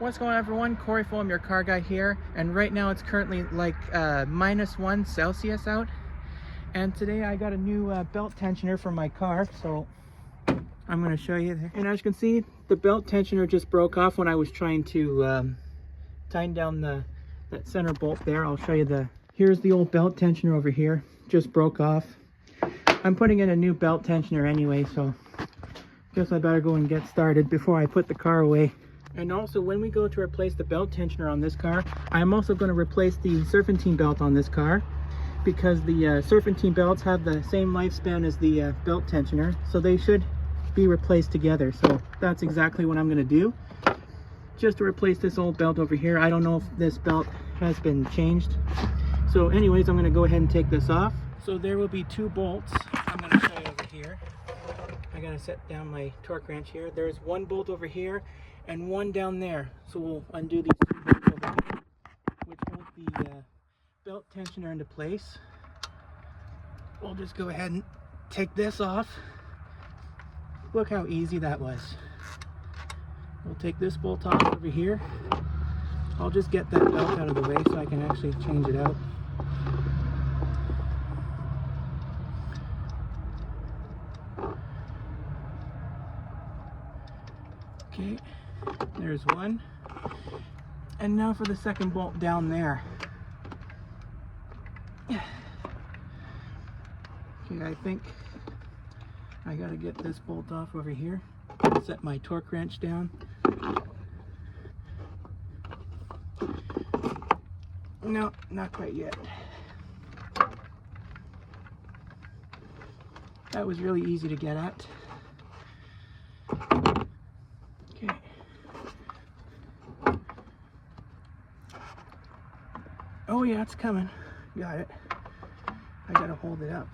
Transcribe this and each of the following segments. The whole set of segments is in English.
What's going on, everyone? Corey Fulham, your car guy here, and right now it's currently like -1 Celsius out, and today I got a new belt tensioner for my car, so I'm going to show you there. And as you can see, the belt tensioner just broke off when I was trying to tighten down that center bolt there. I'll show you here's the old belt tensioner over here, just broke off. I'm putting in a new belt tensioner anyway, so guess I better go and get started before I put the car away. And also, when we go to replace the belt tensioner on this car, I'm also going to replace the serpentine belt on this car, because the serpentine belts have the same lifespan as the belt tensioner, so they should be replaced together. So that's exactly what I'm going to do, just to replace this old belt over here. I don't know if this belt has been changed. So anyways, I'm going to go ahead and take this off. So there will be 2 bolts. I'm going to show you over here. I got to set down my torque wrench here. There's 1 bolt over here and 1 down there. So we'll undo these 2 bolts over here, which hold the belt tensioner into place. We'll just go ahead and take this off. Look how easy that was. We'll take this bolt off over here. I'll just get that belt out of the way so I can actually change it out. Okay, there's 1. And now for the second bolt down there. Okay, I think I gotta get this bolt off over here. Set my torque wrench down. No, not quite yet. That was really easy to get at. Okay. Oh yeah, it's coming. Got it. I gotta hold it up.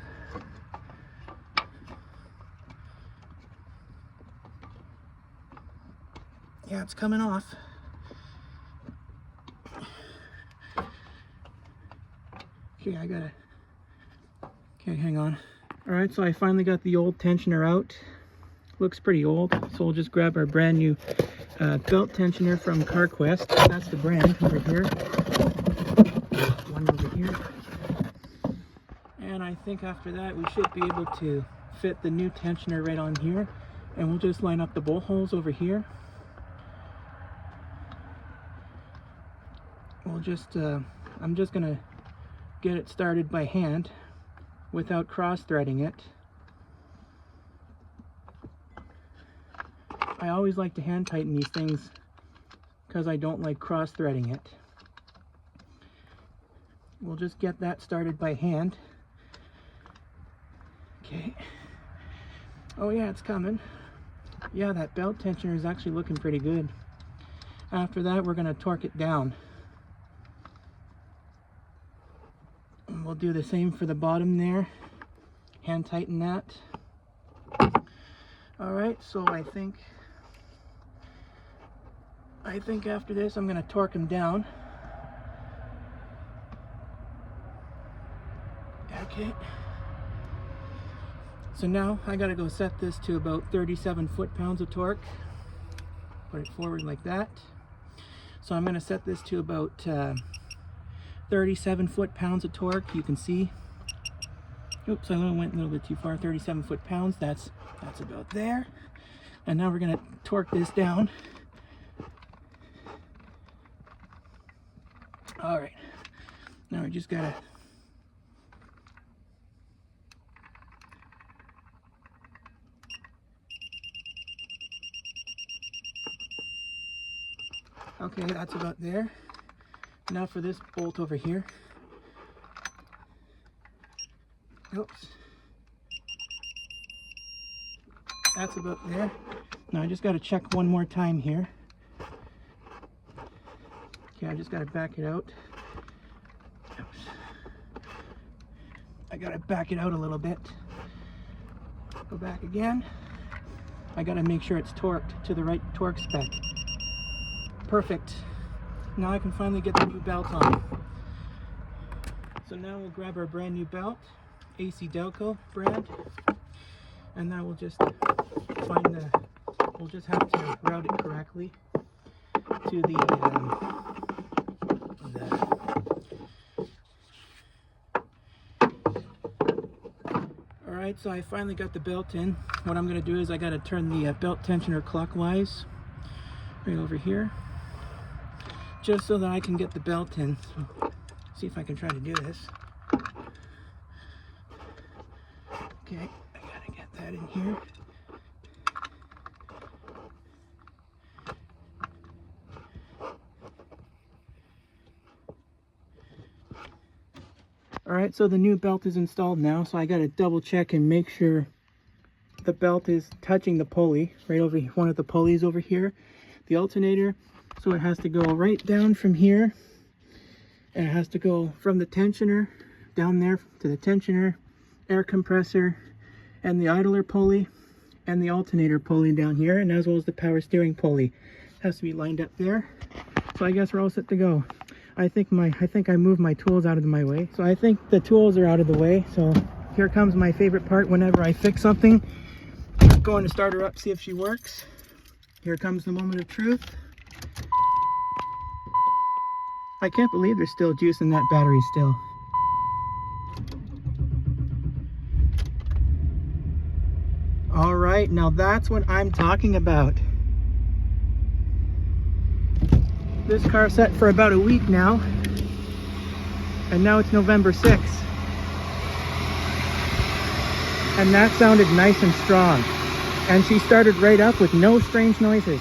Yeah, it's coming off. Okay, okay, hang on. All right, so I finally got the old tensioner out. Looks pretty old, so we'll just grab our brand new belt tensioner from CarQuest. That's the brand over here. One over here. And I think after that we should be able to fit the new tensioner right on here, and we'll just line up the bolt holes over here. We'll just I'm just gonna get it started by hand without cross threading it. I always like to hand tighten these things because I don't like cross threading it. We'll just get that started by hand. Okay. Oh yeah, it's coming. Yeah, that belt tensioner is actually looking pretty good. After that, we're going to torque it down. And we'll do the same for the bottom there. Hand tighten that. Alright, so I think after this I'm going to torque them down. Okay. So now I got to go set this to about 37 foot-pounds of torque. Put it forward like that. So I'm going to set this to about 37 foot-pounds of torque. You can see. Oops, I went a little bit too far. 37 foot-pounds. That's about there. And now we're going to torque this down. All right. Now we just gotta. Okay, that's about there. Now for this bolt over here. Oops. That's about there. Now I just got to check one more time here. Okay, I just got to back it out. Oops. I got to back it out a little bit. Go back again. I got to make sure it's torqued to the right torque spec. Perfect. Now I can finally get the new belt on. So now we'll grab our brand new belt, AC Delco brand, and now we'll just find we'll just have to route it correctly. to the Alright, so I finally got the belt in. What I'm going to do is I got to turn the belt tensioner clockwise right over here, just so that I can get the belt in. So, see if I can try to do this. Okay, I got to get that in here. Alright, so the new belt is installed now, so I got to double check and make sure the belt is touching the pulley, right over one of the pulleys over here, the alternator. So it has to go right down from here, and it has to go from the tensioner down there to the tensioner, air compressor, and the idler pulley, and the alternator pulley down here, and as well as the power steering pulley. It has to be lined up there. So I guess we're all set to go. I think I moved my tools out of my way. So I think the tools are out of the way. So here comes my favorite part whenever I fix something. I'm going to start her up, see if she works. Here comes the moment of truth. I can't believe there's still juice in that battery still. All right, now that's what I'm talking about. This car set for about a week now, and now it's November 6th. And that sounded nice and strong. And she started right up with no strange noises.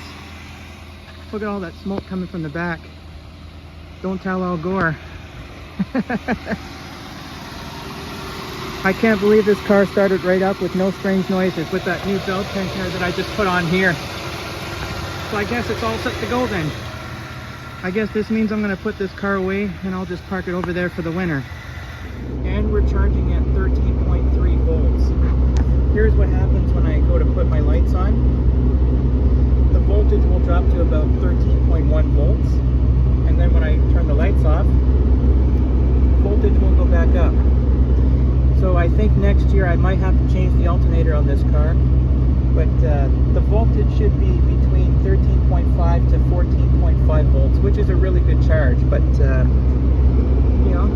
Look at all that smoke coming from the back. Don't tell Al Gore. I can't believe this car started right up with no strange noises with that new belt tensioner that I just put on here. So I guess it's all set to go then. I guess this means I'm going to put this car away and I'll just park it over there for the winter. And we're charging at 13.3 volts. Here's what happens when I go to put my lights on. The voltage will drop to about 13.1 volts. And then when I turn the lights off, voltage will go back up. So I think next year I might have to change the alternator on this car. But the voltage should be between 13.5 to 14.5 volts, which is a really good charge. But, you know,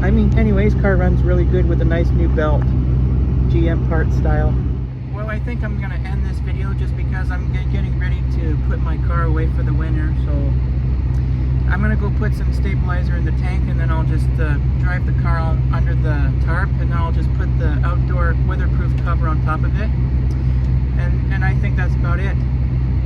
I mean, anyways, car runs really good with a nice new belt, GM part style. Well, I think I'm going to end this video just because I'm getting ready to put my car away for the winter. So I'm going to go put some stabilizer in the tank, and then I'll just drive the car under the tarp, and then I'll just put the outdoor weatherproof cover on top of it. And I think that's about it.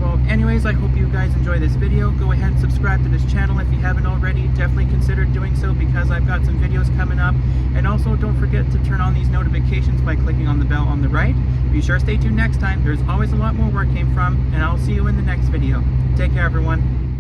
Well, anyways, I hope you guys enjoy this video. Go ahead and subscribe to this channel if you haven't already. Definitely consider doing so because I've got some videos coming up. And also don't forget to turn on these notifications by clicking on the bell on the right. Be sure to stay tuned next time. There's always a lot more where it came from, and I'll see you in the next video. Take care, everyone.